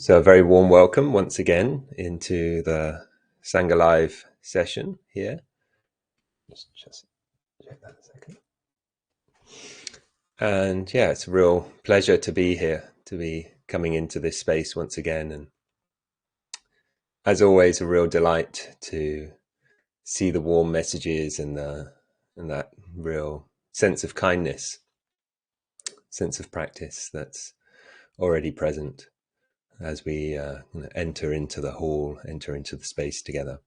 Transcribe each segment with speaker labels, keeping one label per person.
Speaker 1: So a very warm welcome once again into the Sangha Live session here. Just check that a second. And yeah, it's a real pleasure to be here, to be coming into this space once again. And as always, a real delight to see the warm messages and that real sense of kindness, sense of practice that's already present as we enter into the hall, enter into the space together.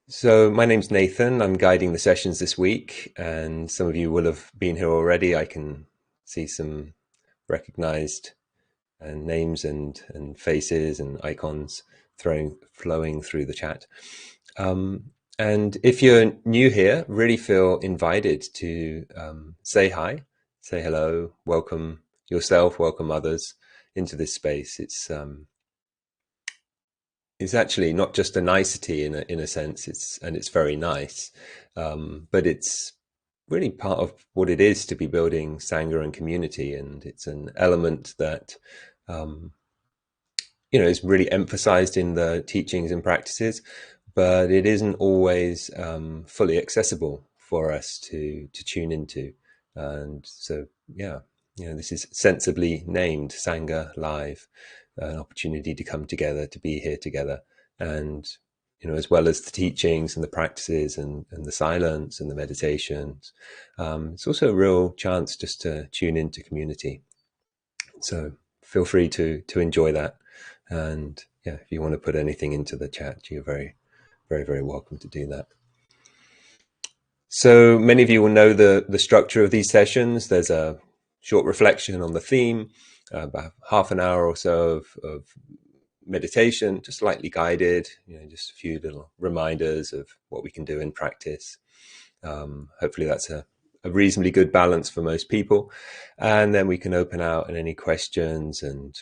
Speaker 1: So my name's Nathan. I'm guiding the sessions this week, and some of you will have been here already. I can see some recognized names and faces and icons flowing through the chat. And if you're new here, really feel invited to say hi, say hello, welcome yourself, welcome others into this space. It's actually not just a nicety in a sense. It's very nice, but it's really part of what it is to be building sangha and community, and it's an element that um, is really emphasized in the teachings and practices, but it isn't always fully accessible for us to tune into. And so, yeah, this is sensibly named Sangha Live, an opportunity to come together, to be here together, and as well as the teachings and the practices and the silence and the meditations, it's also a real chance just to tune into community. So feel free to enjoy that. And yeah, if you want to put anything into the chat, you're very, very, very welcome to do that. So many of you will know the structure of these sessions. There's a short reflection on the theme, about half an hour or so of meditation, just lightly guided, just a few little reminders of what we can do in practice. Hopefully that's a reasonably good balance for most people. And then we can open out and any questions and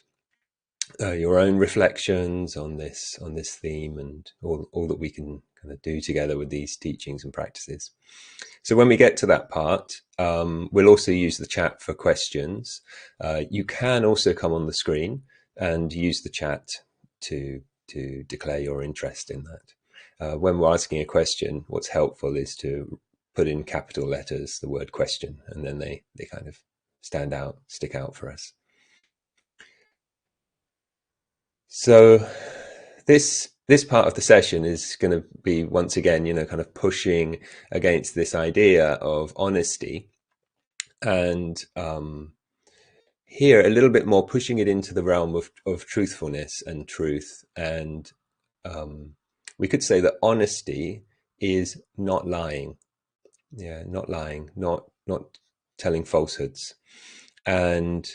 Speaker 1: your own reflections on this theme and all that we can kind of do together with these teachings and practices. So when we get to that part, we'll also use the chat for questions. You can also come on the screen and use the chat to declare your interest in that. When we're asking a question, what's helpful is to put in capital letters the word question, and then they kind of stick out for us. So this part of the session is going to be once again, kind of pushing against this idea of honesty, and here a little bit more pushing it into the realm of truthfulness and truth. And we could say that honesty is not lying. Yeah, not lying, not telling falsehoods. And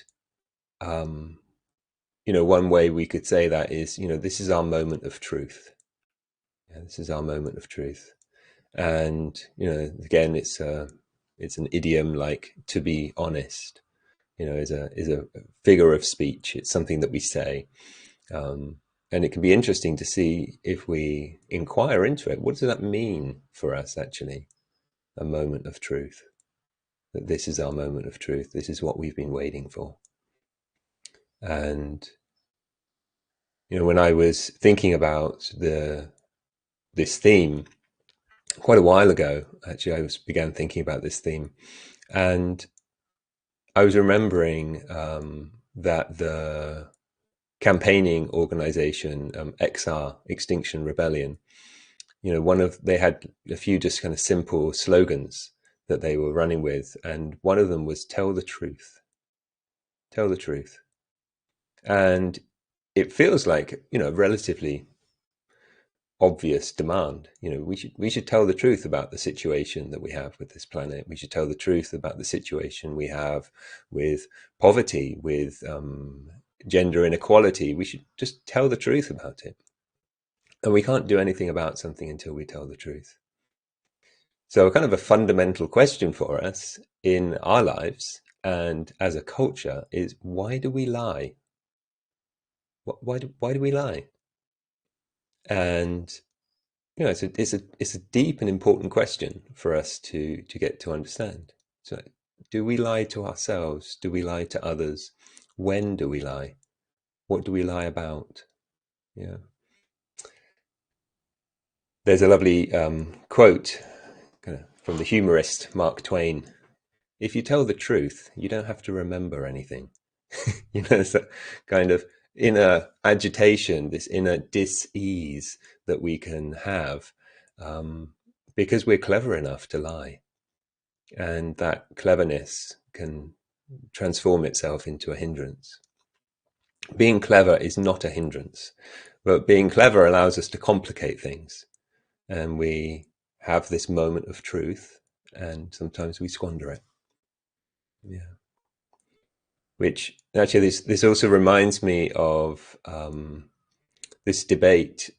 Speaker 1: one way we could say that is, this is our moment of truth. Yeah, this is our moment of truth. And again, it's an idiom like to be honest. Is a figure of speech. It's something that we say, and it can be interesting to see if we inquire into it. What does that mean for us? Actually, a moment of truth. That this is our moment of truth. This is what we've been waiting for. And when I was thinking about this theme quite a while ago, actually, began thinking about this theme, and I was remembering that the campaigning organization, XR, Extinction Rebellion, they had a few just kind of simple slogans that they were running with, and one of them was "Tell the truth, tell the truth," and it feels like relatively obvious demand. We should tell the truth about the situation that we have with this planet. We should tell the truth about the situation we have with poverty, with gender inequality. We should just tell the truth about it. And we can't do anything about something until we tell the truth. So kind of a fundamental question for us in our lives and as a culture is, why do we lie? Why do we lie? And it's a deep and important question for us to get to understand. So, do we lie to ourselves? Do we lie to others? When do we lie? What do we lie about? Yeah. There's a lovely quote from the humorist Mark Twain. If you tell the truth, you don't have to remember anything. It's that kind of inner agitation, this inner dis-ease that we can have because we're clever enough to lie. And that cleverness can transform itself into a hindrance. Being clever is not a hindrance, but being clever allows us to complicate things. And we have this moment of truth, and sometimes we squander it. Yeah. Which actually, this also reminds me of this debate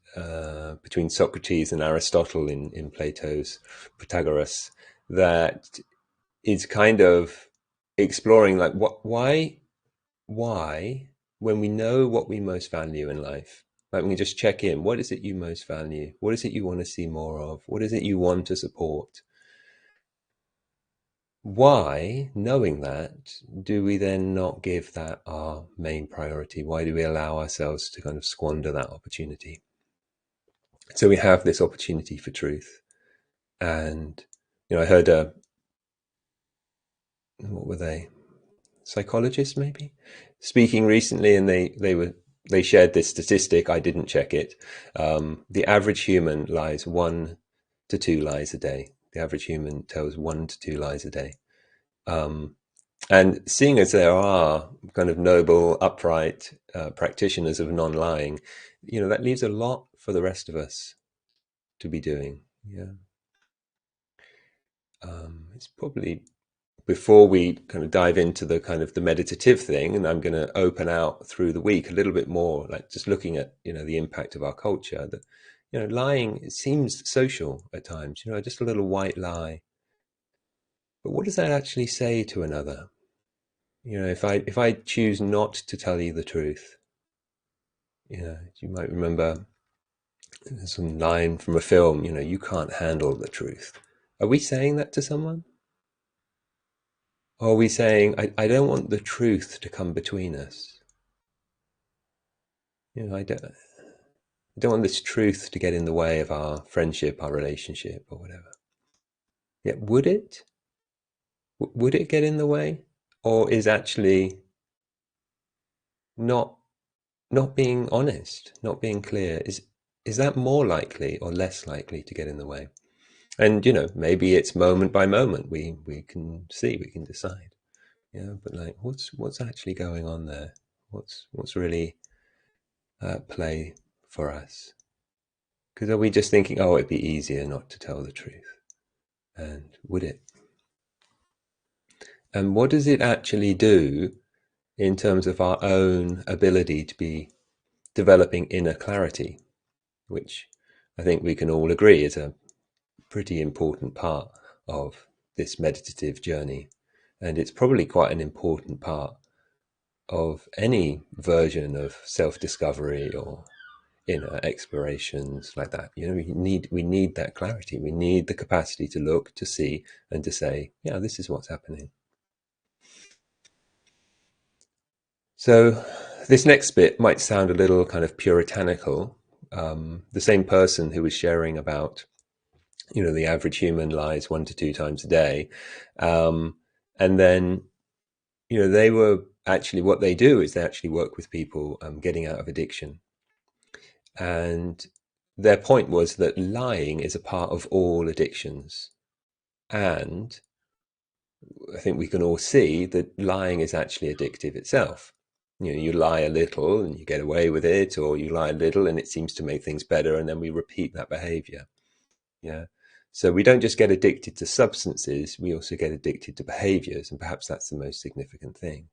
Speaker 1: between Socrates and Aristotle in Plato's Protagoras that is kind of exploring like why when we know what we most value in life, like we can just check in, what is it you most value, what is it you want to see more of, what is it you want to support, why, knowing that, do we then not give that our main priority? Why do we allow ourselves to kind of squander that opportunity? So we have this opportunity for truth. And I heard what were they, psychologists maybe, speaking recently, and they shared this statistic. I didn't check it. The average human lies 1 to 2 lies a day. The average human tells 1 to 2 lies a day. And seeing as there are kind of noble, upright practitioners of non-lying, that leaves a lot for the rest of us to be doing. Yeah. It's probably before we kind of dive into the kind of the meditative thing, and I'm going to open out through the week a little bit more, like just looking at, the impact of our culture, that, lying, it seems social at times, just a little white lie. But what does that actually say to another? If I choose not to tell you the truth, you might remember some line from a film, you can't handle the truth. Are we saying that to someone? Or are we saying, I don't want the truth to come between us? I don't want this truth to get in the way of our friendship, our relationship, or whatever. Yeah, would it? Would it get in the way? Or is actually not not being honest, not being clear, is that more likely or less likely to get in the way? And maybe it's moment by moment. We can see, we can decide. Yeah, but like, what's actually going on there? What's really at play for us? Because are we just thinking, oh, it'd be easier not to tell the truth? And would it? And what does it actually do in terms of our own ability to be developing inner clarity, which I think we can all agree is a pretty important part of this meditative journey. And it's probably quite an important part of any version of self-discovery or inner explorations like that. We need that clarity. We need the capacity to look, to see, and to say, yeah, this is what's happening. So this next bit might sound a little kind of puritanical. The same person who was sharing about, the average human lies 1 to 2 times a day, and then, they were actually, what they do is they actually work with people getting out of addiction. And their point was that lying is a part of all addictions. And I think we can all see that lying is actually addictive itself. You lie a little and you get away with it, or you lie a little and it seems to make things better, and then we repeat that behavior. Yeah. So we don't just get addicted to substances, we also get addicted to behaviors, and perhaps that's the most significant thing.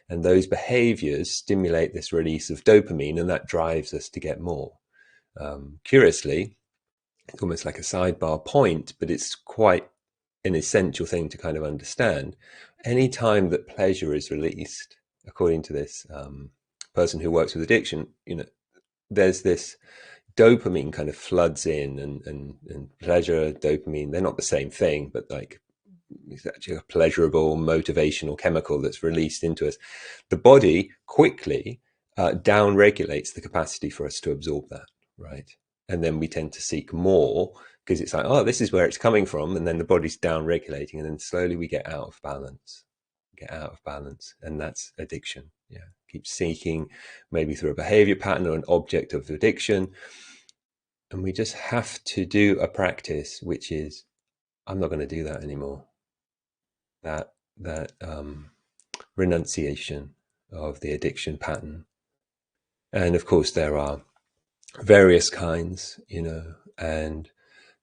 Speaker 1: And those behaviors stimulate this release of dopamine, and that drives us to get more. Curiously, it's almost like a sidebar point, but it's quite an essential thing to kind of understand. Any time that pleasure is released, according to this person who works with addiction, there's this dopamine kind of floods in, and pleasure, dopamine, they're not the same thing, but like it's actually a pleasurable, motivational chemical that's released into us. The body quickly down regulates the capacity for us to absorb that, right? And then we tend to seek more because it's like, oh, this is where it's coming from. And then the body's down regulating. And then slowly we get out of balance, And that's addiction. Yeah. Keep seeking maybe through a behavior pattern or an object of addiction. And we just have to do a practice, which is, I'm not going to do that anymore. That renunciation of the addiction pattern. And of course, there are various kinds, and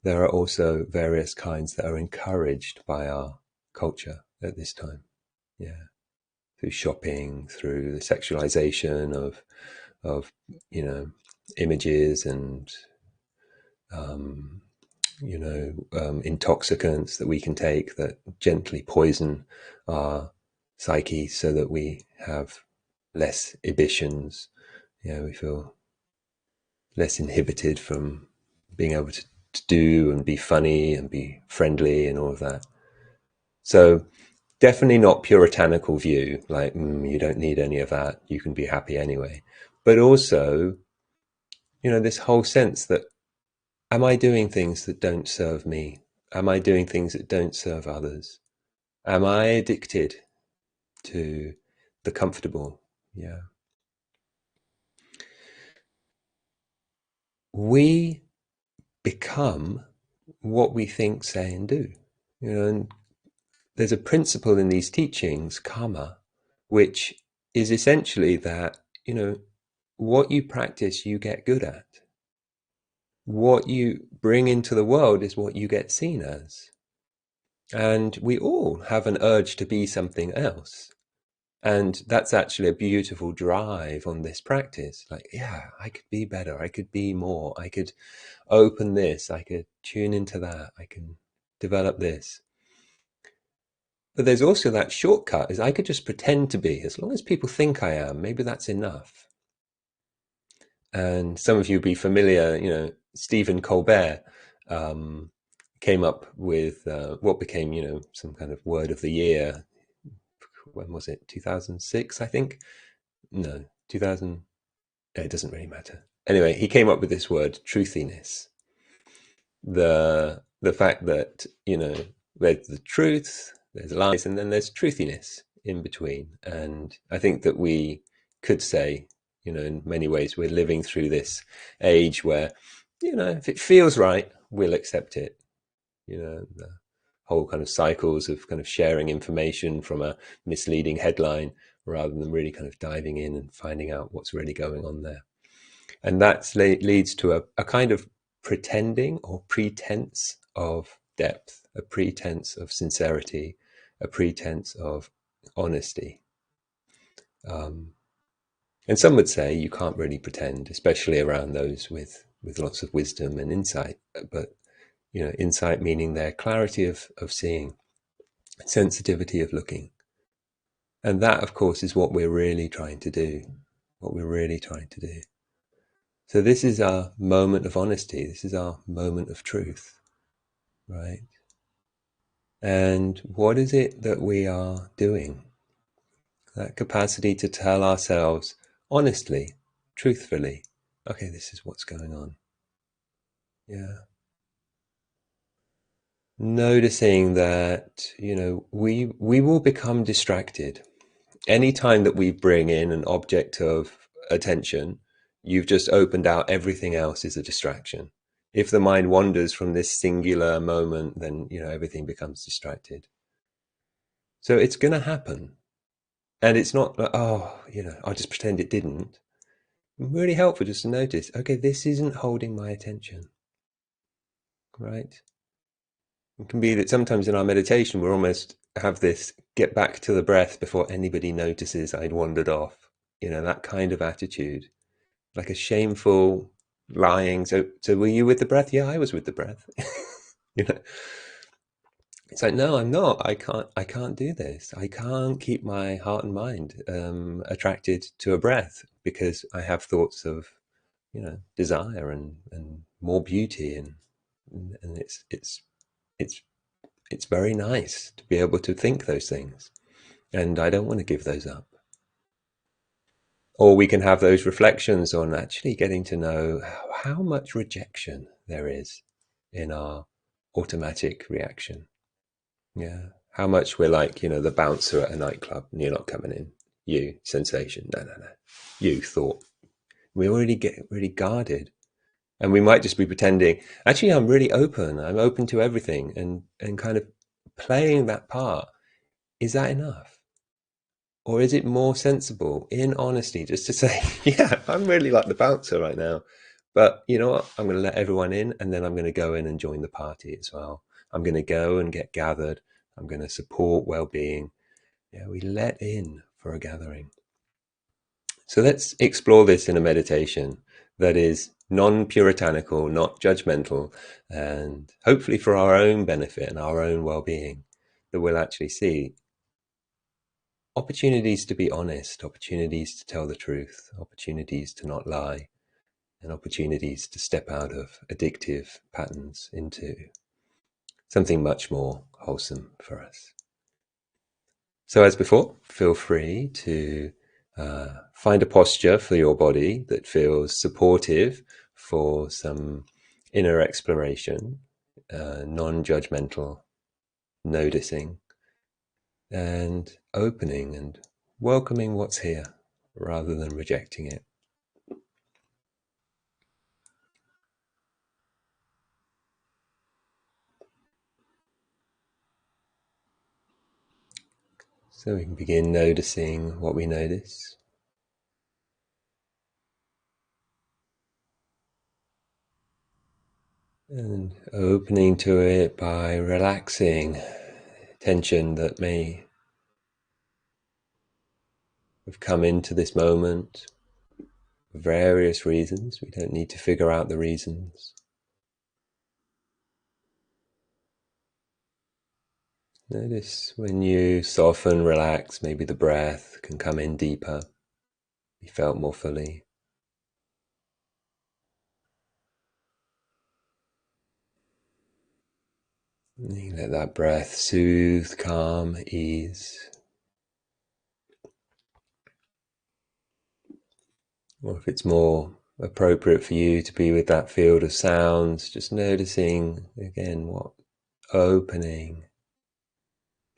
Speaker 1: there are also various kinds that are encouraged by our culture at this time. Yeah, through shopping, through the sexualization of images and um, intoxicants that we can take that gently poison our psyche so that we have less inhibitions. We feel less inhibited from being able to do and be funny and be friendly and all of that. So definitely not puritanical view, like you don't need any of that, you can be happy anyway. But also, this whole sense that, am I doing things that don't serve me? Am I doing things that don't serve others? Am I addicted to the comfortable? Yeah. We become what we think, say, and do. And there's a principle in these teachings, karma, which is essentially that, what you practice, you get good at. What you bring into the world is what you get seen as. And we all have an urge to be something else. And that's actually a beautiful drive on this practice. Like, yeah, I could be better. I could be more. I could open this. I could tune into that. I can develop this. But there's also that shortcut is I could just pretend to be, as long as people think I am, maybe that's enough. And some of you will be familiar, Stephen Colbert came up with what became, some kind of word of the year. When was it? 2006, I think. No, 2000. It doesn't really matter. Anyway, he came up with this word, truthiness. The fact that, there's the truth, there's lies, and then there's truthiness in between. And I think that we could say, in many ways, we're living through this age where, if it feels right, we'll accept it. The whole kind of cycles of kind of sharing information from a misleading headline rather than really kind of diving in and finding out what's really going on there. And that leads to a kind of pretending or pretense of depth, a pretense of sincerity, a pretense of honesty. And some would say you can't really pretend, especially around those with lots of wisdom and insight. But insight meaning their clarity of seeing, sensitivity of looking. And that, of course, is what we're really trying to do. What we're really trying to do. So this is our moment of honesty. This is our moment of truth, right? And what is it that we are doing? That capacity to tell ourselves honestly, truthfully, okay, this is what's going on. Yeah. Noticing that, we will become distracted. Anytime that we bring in an object of attention, you've just opened out everything else is a distraction. If the mind wanders from this singular moment, then everything becomes distracted. So it's going to happen. And it's not like, oh, I'll just pretend it didn't. Really helpful just to notice, okay, this isn't holding my attention, right? It can be that sometimes in our meditation, we're almost have this get back to the breath before anybody notices I'd wandered off, that kind of attitude, like a shameful lying. So were you with the breath? Yeah, I was with the breath. you know, it's like, no, I'm not. I can't do this. I can't keep my heart and mind attracted to a breath because I have thoughts of, desire and more beauty and it's it's very nice to be able to think those things. And I don't want to give those up. Or we can have those reflections on actually getting to know how much rejection there is in our automatic reaction. Yeah. How much we're like, the bouncer at a nightclub and you're not coming in. You, sensation. No, no, no. You, thought. We already get really guarded. And we might just be pretending, actually, I'm really open. I'm open to everything. And kind of playing that part. Is that enough? Or is it more sensible, in honesty, just to say, yeah, I'm really like the bouncer right now. But you know what? I'm going to let everyone in and then I'm going to go in and join the party as well. I'm going to go and get gathered. I'm going to support well being. Yeah, we let in for a gathering. So let's explore this in a meditation that is non puritanical, not judgmental, and hopefully for our own benefit and our own well being, that we'll actually see opportunities to be honest, opportunities to tell the truth, opportunities to not lie, and opportunities to step out of addictive patterns into something much more wholesome for us. So, as before, feel free to find a posture for your body that feels supportive for some inner exploration, non judgmental noticing, and opening and welcoming what's here rather than rejecting it. So we can begin noticing what we notice. And opening to it by relaxing tension that may have come into this moment for various reasons. We don't need to figure out the reasons. Notice when you soften, relax, maybe the breath can come in deeper, be felt more fully. And you let that breath soothe, calm, ease. Or if it's more appropriate for you to be with that field of sounds, just noticing again what opening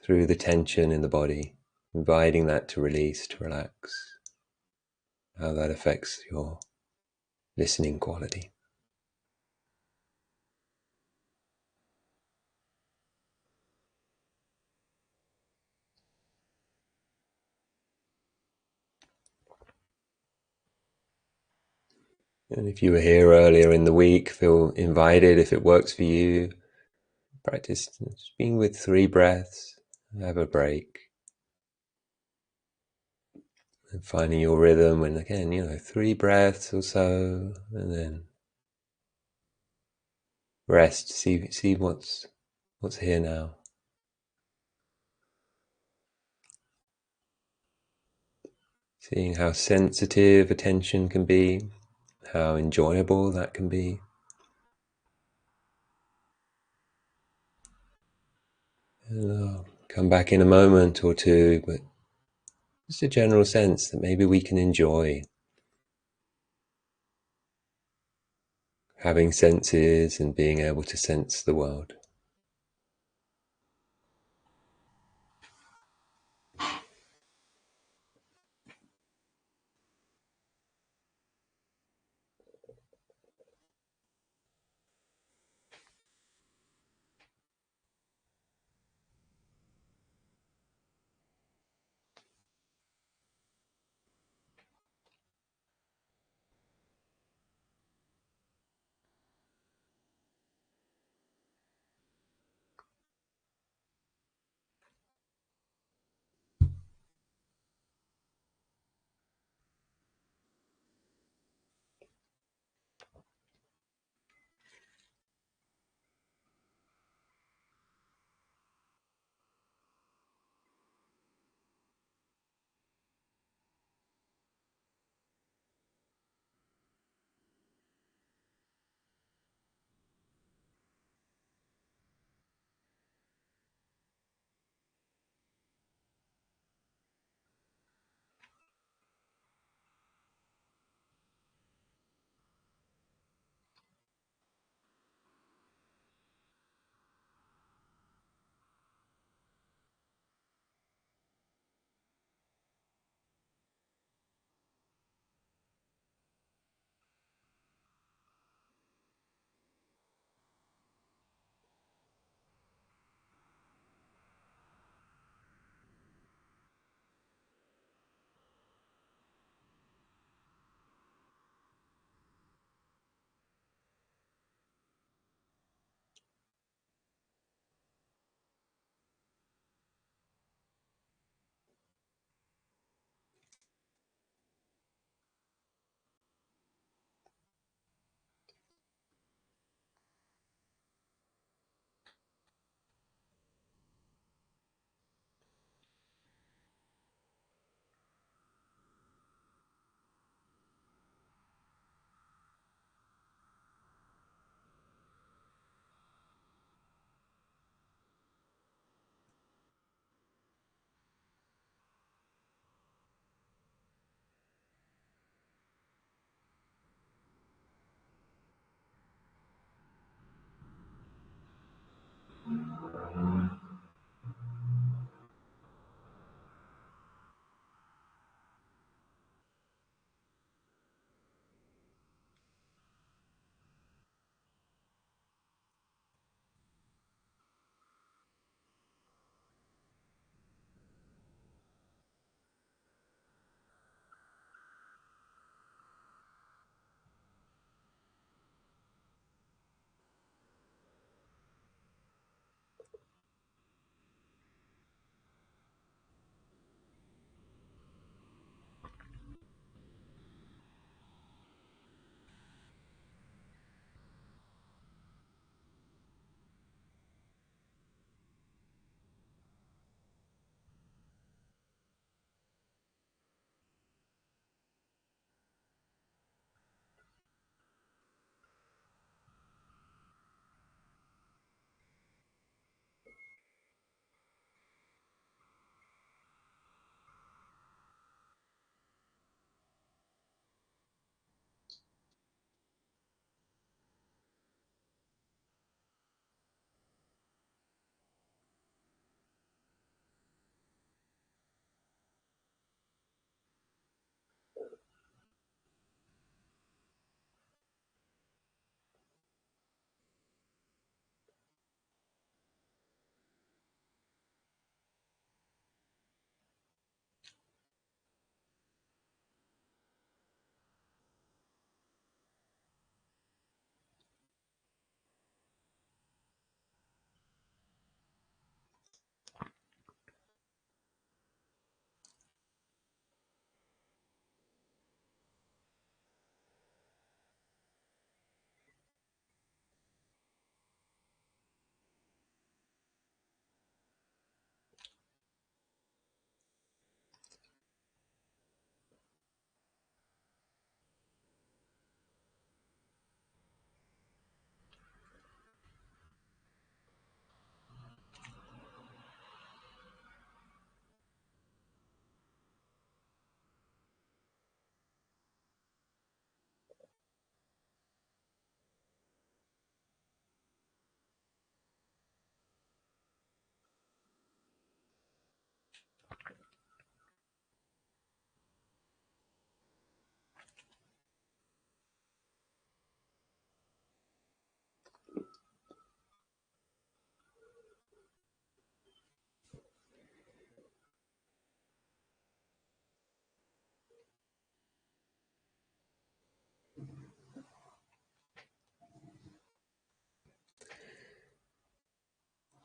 Speaker 1: through the tension in the body, inviting that to release, to relax, how that affects your listening quality. And if you were here earlier in the week, feel invited, if it works for you, practice just being with 3 breaths, have a break, and finding your rhythm. And again, 3 breaths or so, and then rest. See what's here now. Seeing how sensitive attention can be, how enjoyable that can be. And I'll come back in a moment or two, but just a general sense that maybe we can enjoy having senses and being able to sense the world.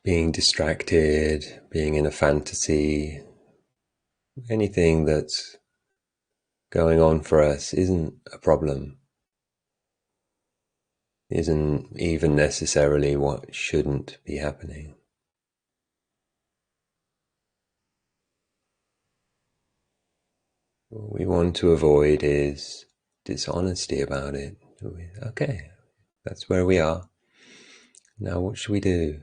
Speaker 1: being distracted, being in a fantasy, anything that's going on for us isn't a problem, isn't even necessarily what shouldn't be happening. What we want to avoid is dishonesty about it. Okay, that's where we are. Now, what should we do?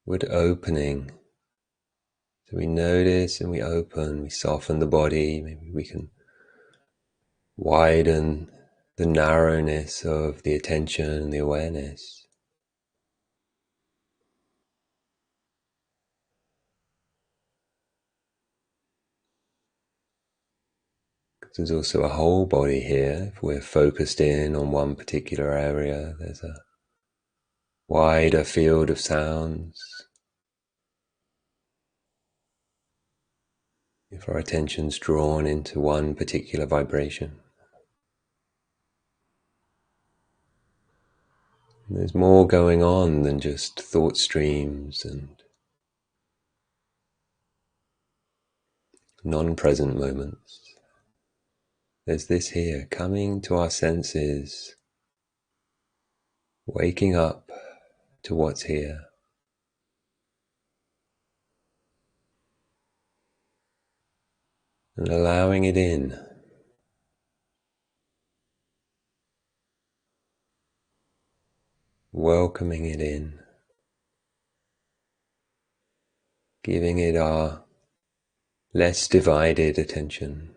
Speaker 1: With opening. So we notice and we open, we soften the body. Maybe we can widen the narrowness of the attention and the awareness. There's also a whole body here. If we're focused in on one particular area, there's a wider field of sounds. If our attention's drawn into one particular vibration, there's more going on than just thought streams and non-present moments. There's this here, coming to our senses, waking up to what's here. And allowing it in. Welcoming it in. Giving it our less divided attention.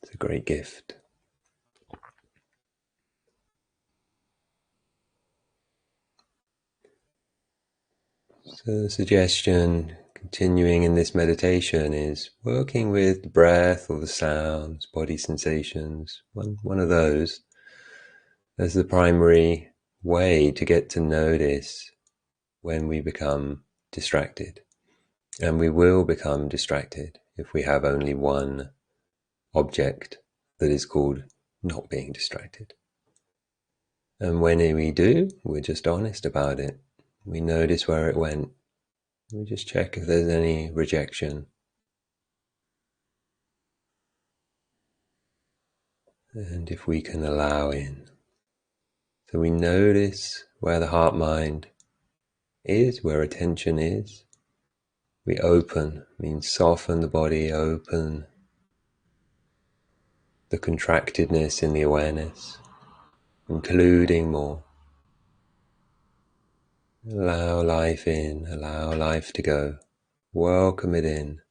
Speaker 1: It's a great gift. So the suggestion, continuing in this meditation, is working with the breath or the sounds, body sensations, one of those, as the primary way to get to notice when we become distracted. And we will become distracted if we have only one object that is called not being distracted. And when we do, we're just honest about it. We notice where it went. We just check if there's any rejection. And if we can allow in. So we notice where the heart mind is, where attention is. We open, means soften the body, open the contractedness in the awareness, including more. Allow life in, allow life to go. Welcome it in.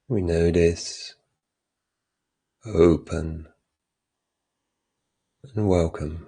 Speaker 1: We notice, open, and welcome.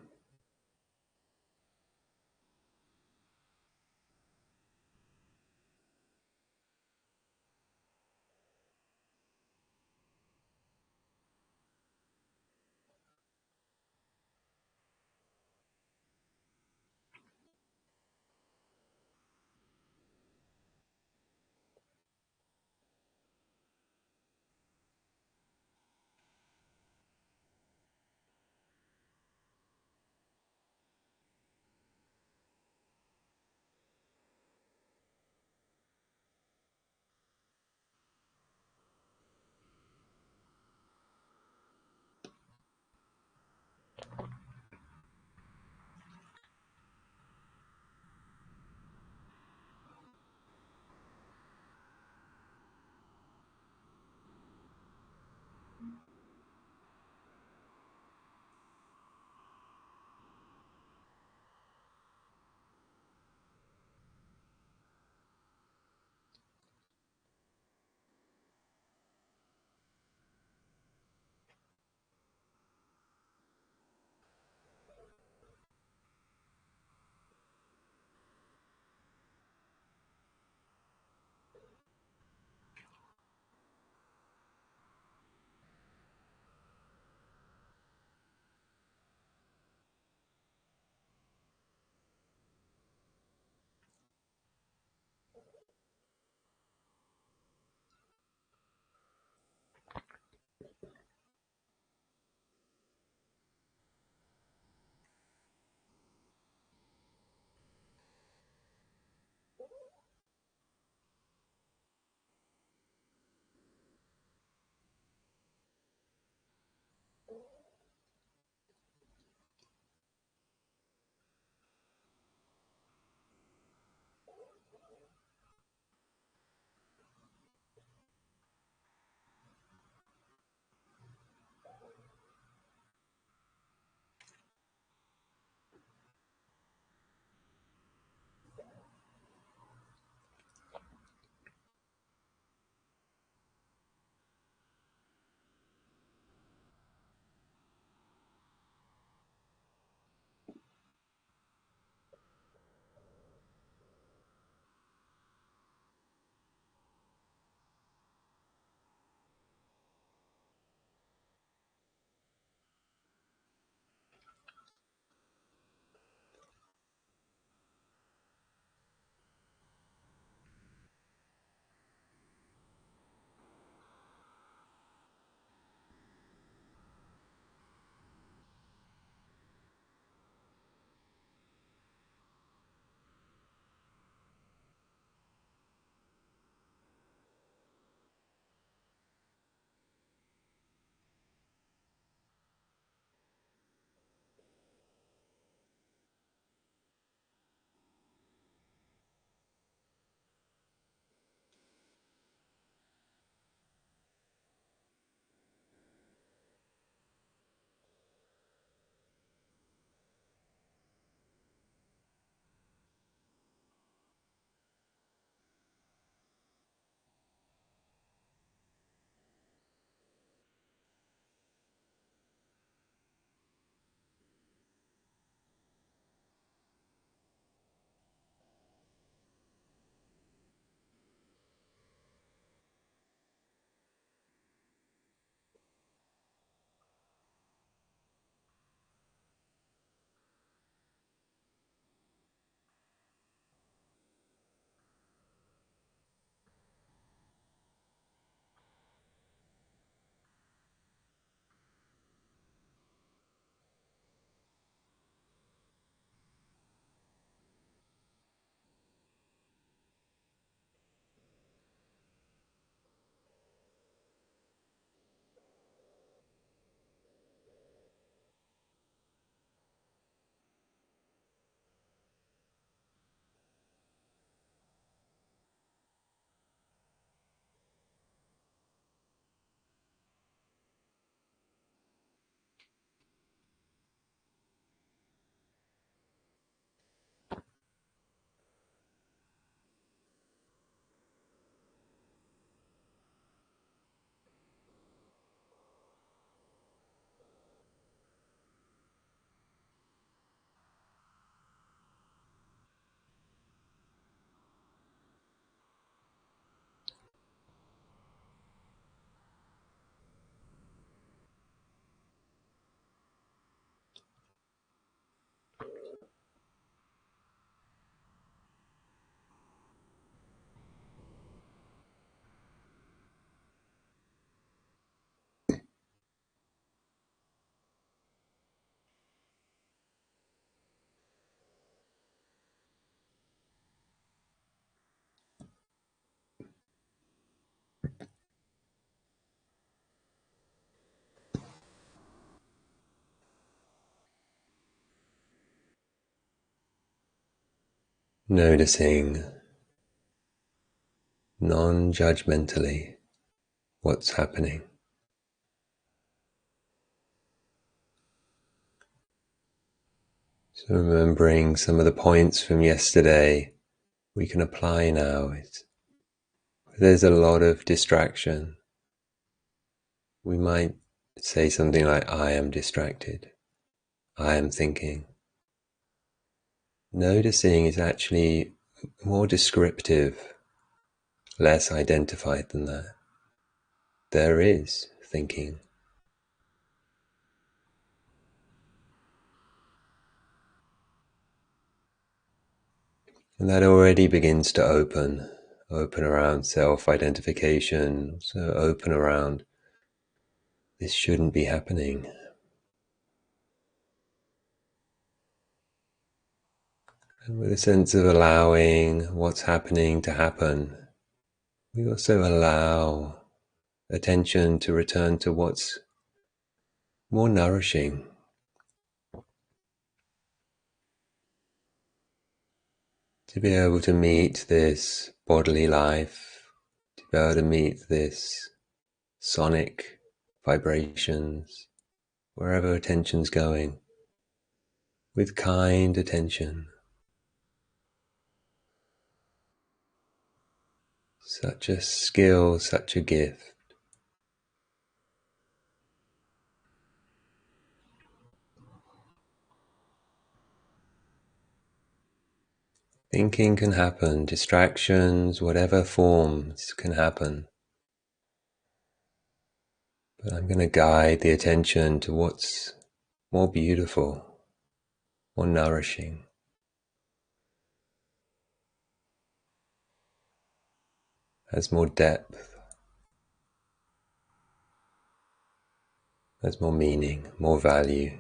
Speaker 1: Noticing non-judgmentally what's happening. So remembering some of the points from yesterday we can apply now. There's a lot of distraction. We might say something like, I am distracted. I am thinking. Noticing is actually more descriptive, less identified than that. There is thinking. And that already begins to open around self-identification, so open around this shouldn't be happening. And with a sense of allowing what's happening to happen, we also allow attention to return to what's more nourishing. To be able to meet this bodily life, to be able to meet this sonic vibrations, wherever attention's going, with kind attention. Such a skill, such a gift. Thinking can happen, distractions, whatever forms can happen. But I'm going to guide the attention to what's more beautiful, more nourishing, has more depth, has more meaning, more value.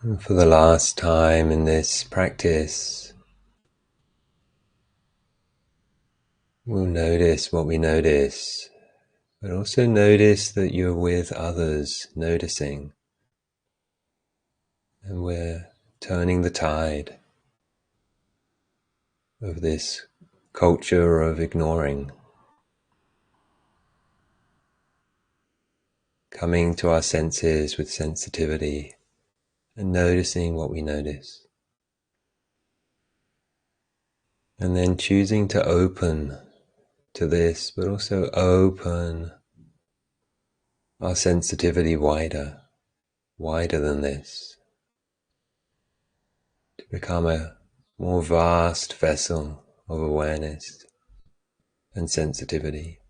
Speaker 1: And for the last time in this practice, we'll notice what we notice, but also notice that you're with others noticing, and we're turning the tide of this culture of ignoring, coming to our senses with sensitivity and noticing what we notice. And then choosing to open to this, but also open our sensitivity wider, wider than this, to become a more vast vessel of awareness and sensitivity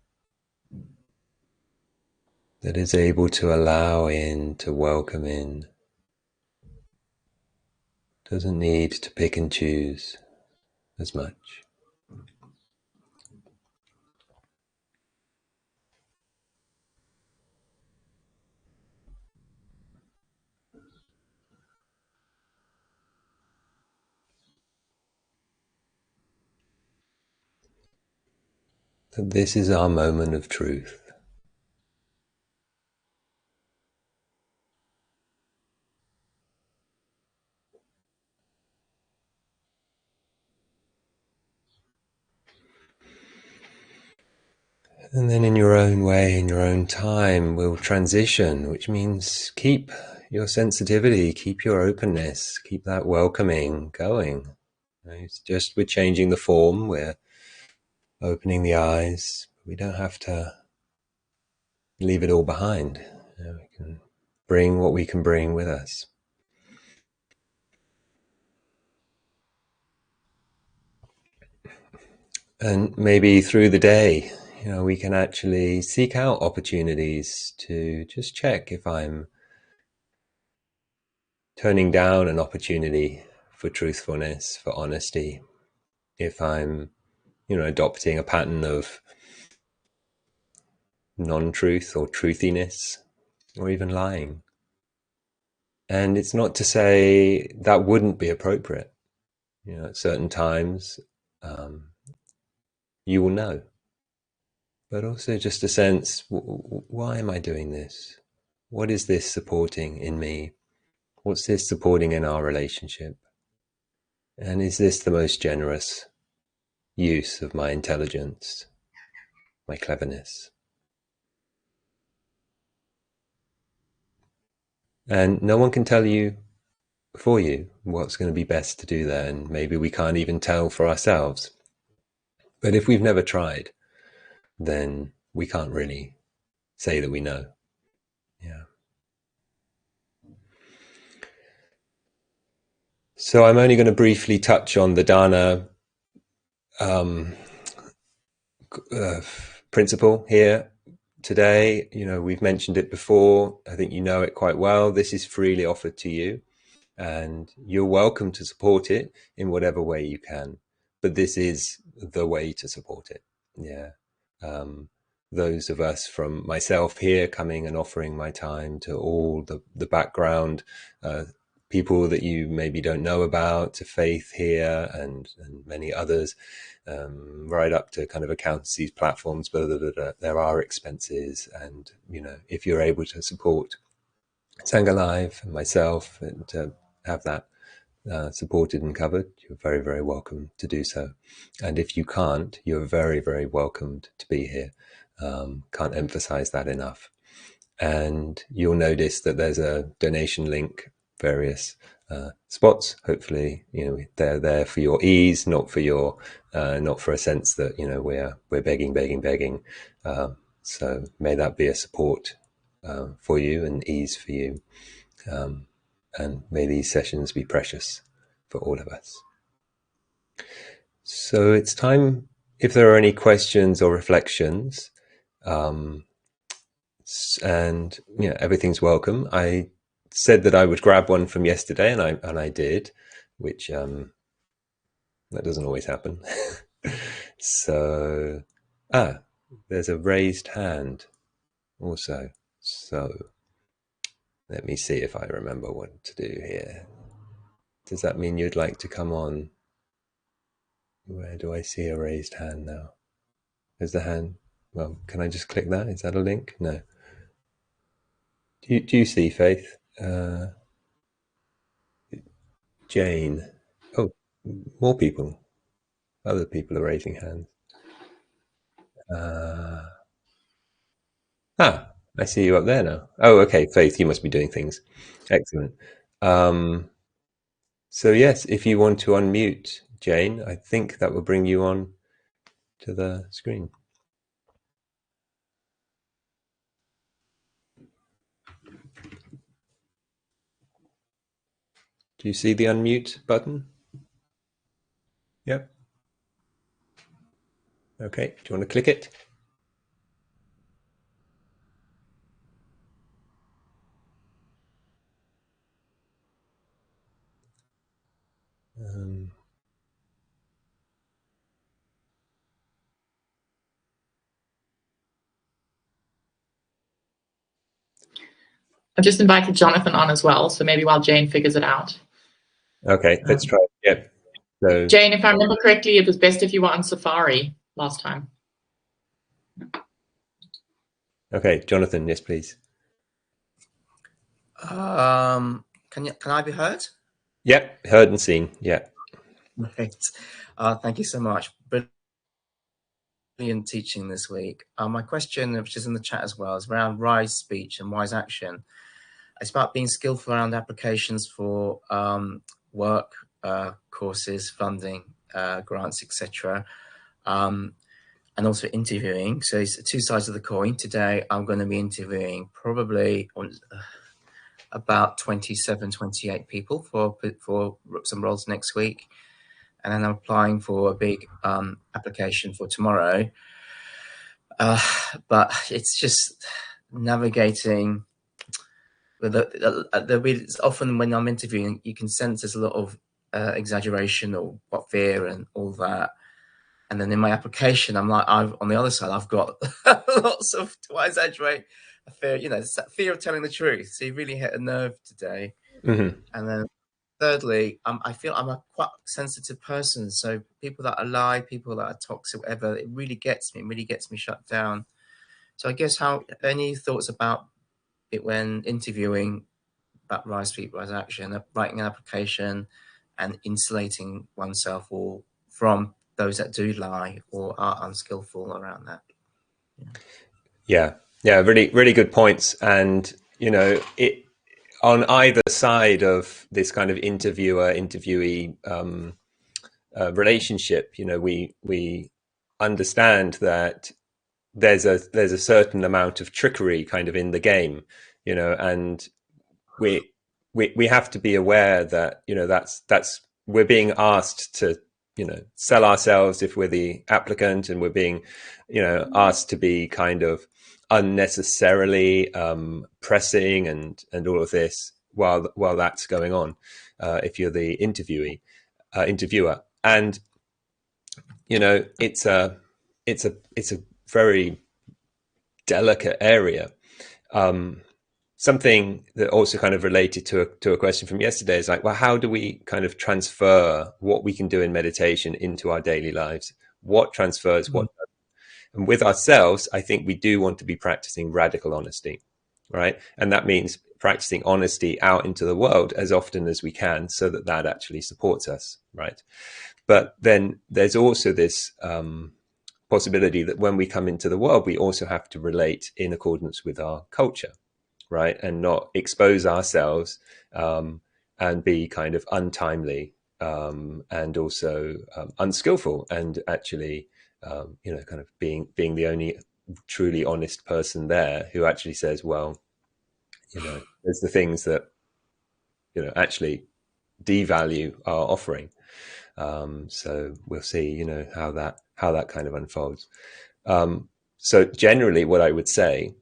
Speaker 1: that is able to allow in, to welcome in, doesn't need to pick and choose as much. That this is our moment of truth. And then in your own way, in your own time, we'll transition, which means keep your sensitivity, keep your openness, keep that welcoming going. It's just we're changing the form, we're opening the eyes. We don't have to leave it all behind. We can bring what we can bring with us. And maybe through the day, we can actually seek out opportunities to just check if I'm turning down an opportunity for truthfulness, for honesty, if I'm, adopting a pattern of non-truth or truthiness, or even lying. And it's not to say that wouldn't be appropriate. At certain times, um, you will know. But also just a sense, why am I doing this? What is this supporting in me? What's this supporting in our relationship? And is this the most generous use of my intelligence, my cleverness? And no one can tell you for you what's going to be best to do there, and maybe we can't even tell for ourselves. But if we've never tried, then we can't really say that we know. Yeah. So I'm only going to briefly touch on the dana um, uh, principle here today. We've mentioned it before. I think you know it quite well. This is freely offered to you, and you're welcome to support it in whatever way you can. But this is the way to support it. Yeah. Um, those of us from myself here coming and offering my time to all the background people that you maybe don't know about, to Faith here and many others, right up to kind of accountancy platforms, blah, blah, blah, blah. There are expenses. And, if you're able to support Sangha Live and myself and have that supported and covered, you're very, very welcome to do so. And if you can't, you're very, very welcomed to be here. Can't emphasize that enough. And you'll notice that there's a donation link, various spots. Hopefully, they're there for your ease, not for not for a sense that we're begging. So may that be a support for you and ease for you. And may these sessions be precious for all of us. So it's time, if there are any questions or reflections, and everything's welcome. I said that I would grab one from yesterday, and I did, which that doesn't always happen. So there's a raised hand also. So let me see if I remember what to do here. Does that mean you'd like to come on? Where do I see a raised hand now? Is the hand? Well, can I just click that? Is that a link? No. Do you see, Faith? Jane. Oh, more people. Other people are raising hands. Uh, I see you up there now. Oh, okay, Faith, you must be doing things. Excellent. Um, so yes, if you want to unmute Jane, I think that will bring you on to the screen. Do you see the unmute button? Yep. Okay. Do you want to click it? Um,
Speaker 2: I've just invited Jonathan on as well, so maybe while Jane figures it out.
Speaker 1: Okay, let's try it. Yep. So,
Speaker 2: Jane, if I remember correctly, it was best if you were on Safari last time.
Speaker 1: okay, Jonathan, yes, please.
Speaker 3: Can I be heard?
Speaker 1: Yep, heard and seen. Yeah.
Speaker 3: Right. Thank you so much. Brilliant teaching this week. My question, which is in the chat as well, is around wise speech and wise action. It's about being skillful around applications for work, courses, funding, grants, etc. And also interviewing. So it's two sides of the coin. Today, I'm going to be interviewing probably about 27, 28 people for some roles next week. And then I'm applying for a big application for tomorrow. But it's just navigating. It's often when I'm interviewing, you can sense there's a lot of exaggeration or what fear and all that. And then in my application, I'm like, on the other side, I've got lots of, do I exaggerate? A fear, it's that fear of telling the truth. So you really hit a nerve today.
Speaker 1: Mm-hmm.
Speaker 3: And then thirdly, I feel I'm a quite sensitive person. So people that are lie, people that are toxic, whatever, it really gets me shut down. So I guess any thoughts about it when interviewing about rise speech, rise action, writing an application and insulating oneself or from those that do lie or are unskillful around that?
Speaker 1: Yeah, really, really good points. And on either side of this kind of interviewer-interviewee relationship, we understand that there's a certain amount of trickery kind of in the game, and we have to be aware that that's we're being asked to sell ourselves if we're the applicant, and we're being asked to be kind of unnecessarily pressing and all of this while that's going on, if you're the interviewer. And it's a very delicate area. Something that also kind of related to a question from yesterday is like, well, how do we kind of transfer what we can do in meditation into our daily lives? What transfers, what? And with ourselves, I think we do want to be practicing radical honesty, right? And that means practicing honesty out into the world as often as we can, so that actually supports us, right? But then there's also this possibility that when we come into the world, we also have to relate in accordance with our culture, right? And not expose ourselves and be kind of untimely and also unskillful, and actually kind of being the only truly honest person there who actually says, well, there's the things that actually devalue our offering. So we'll see how that kind of unfolds. So generally what I would say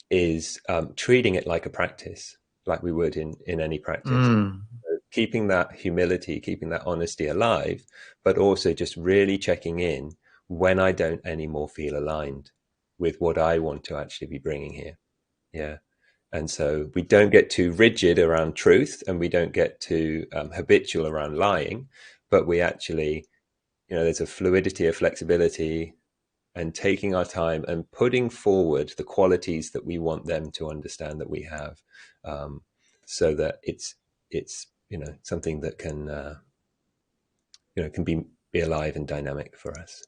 Speaker 1: is treating it like a practice, like we would in any practice. So keeping that humility, keeping that honesty alive, but also just really checking in when I don't anymore feel aligned with what I want to actually be bringing here. Yeah. And so we don't get too rigid around truth, and we don't get too habitual around lying, but we actually, there's a fluidity, a flexibility, and taking our time and putting forward the qualities that we want them to understand that we have, so that it's something that can can be alive and dynamic for us.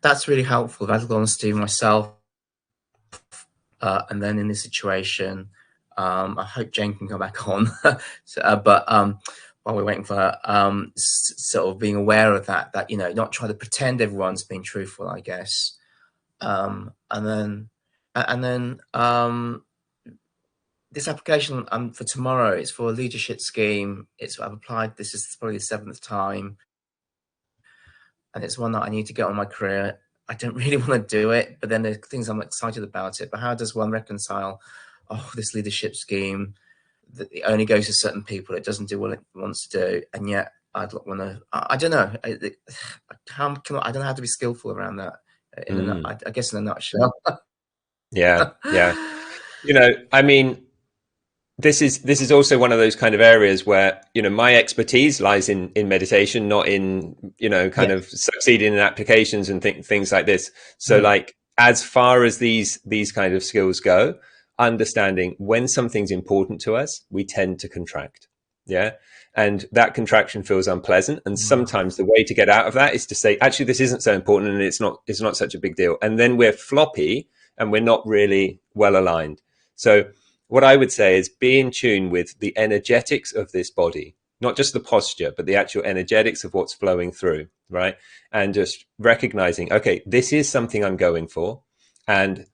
Speaker 3: That's really helpful. Radical honesty myself, and then in this situation, I hope Jane can come back on. But while we're waiting for her, sort of being aware of that not try to pretend everyone's being truthful, I guess. And then this application for tomorrow, it's for a leadership scheme. I've applied. This is probably the 7th time, and it's one that I need to get on my career. I don't really want to do it, but then there's things I'm excited about it. But how does one reconcile, this leadership scheme that it only goes to certain people, it doesn't do what it wants to do, and yet I'd want to. I don't know. I don't know how to be skillful around that. I guess in a nutshell.
Speaker 1: Yeah. I mean, this is also one of those kind of areas where my expertise lies in meditation, not in kind of succeeding in applications and things like this. So like, as far as these kind of skills go, understanding when something's important to us, we tend to contract. Yeah. And that contraction feels unpleasant, and sometimes the way to get out of that is to say, actually, this isn't so important, and it's not such a big deal. And then we're floppy and we're not really well aligned. So what I would say is be in tune with the energetics of this body, not just the posture, but the actual energetics of what's flowing through, right? And just recognizing, okay, this is something I'm going for. And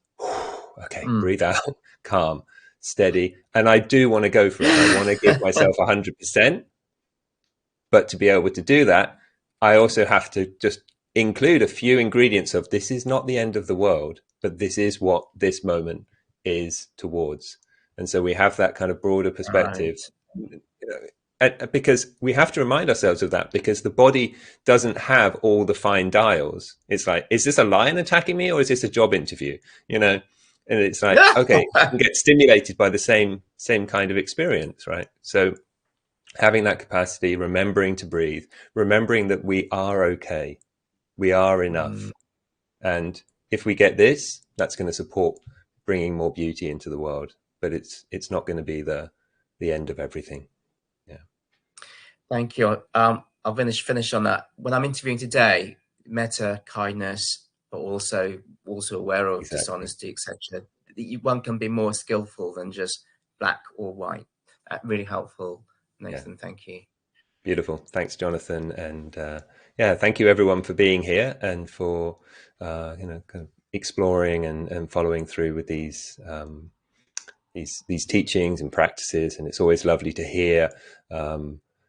Speaker 1: okay, breathe out, calm, steady. And I do want to go for it. I want to give myself 100%. But to be able to do that, I also have to just include a few ingredients of, this is not the end of the world, but this is what this moment is towards. And so we have that kind of broader perspective, because we have to remind ourselves of that, because the body doesn't have all the fine dials. It's like, is this a lion attacking me, or is this a job interview? And it's like, okay, I can get stimulated by the same kind of experience, right? So having that capacity, remembering to breathe, remembering that we are okay, we are enough. And if we get this, that's going to support bringing more beauty into the world. But it's not going to be the end of everything. Yeah.
Speaker 3: Thank you. I'll finish on that. When I'm interviewing today, metta, kindness, but also aware of dishonesty, etc. One can be more skillful than just black or white. Really helpful, Nathan. Thank you.
Speaker 1: Beautiful. Thanks, Jonathan. And yeah, thank you everyone for being here and for kind of exploring and following through with these teachings and practices. And it's always lovely to hear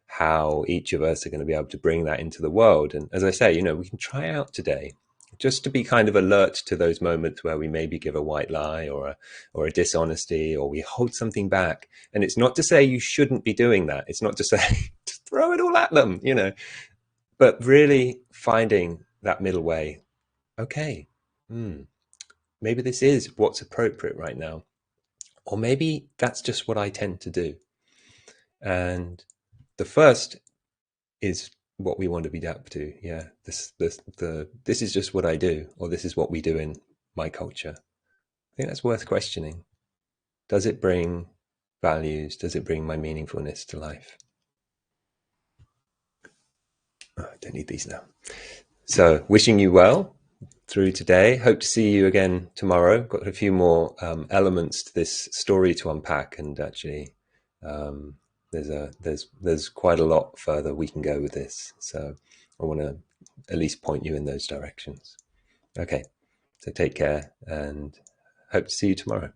Speaker 1: how each of us are going to be able to bring that into the world. And as I say, we can try out today just to be kind of alert to those moments where we maybe give a white lie or a dishonesty, or we hold something back. And it's not to say you shouldn't be doing that. It's not to say just throw it all at them, but really finding that middle way. Okay, maybe this is what's appropriate right now. Or maybe that's just what I tend to do. And the first is what we want to be adapt to. Yeah, this is just what I do, or this is what we do in my culture. I think that's worth questioning. Does it bring values? Does it bring my meaningfulness to life? Oh, I don't need these now. So, wishing you well through today. Hope to see you again tomorrow. Got a few more elements to this story to unpack, and actually, there's quite a lot further we can go with this. So I want to at least point you in those directions. Okay, so take care and hope to see you tomorrow.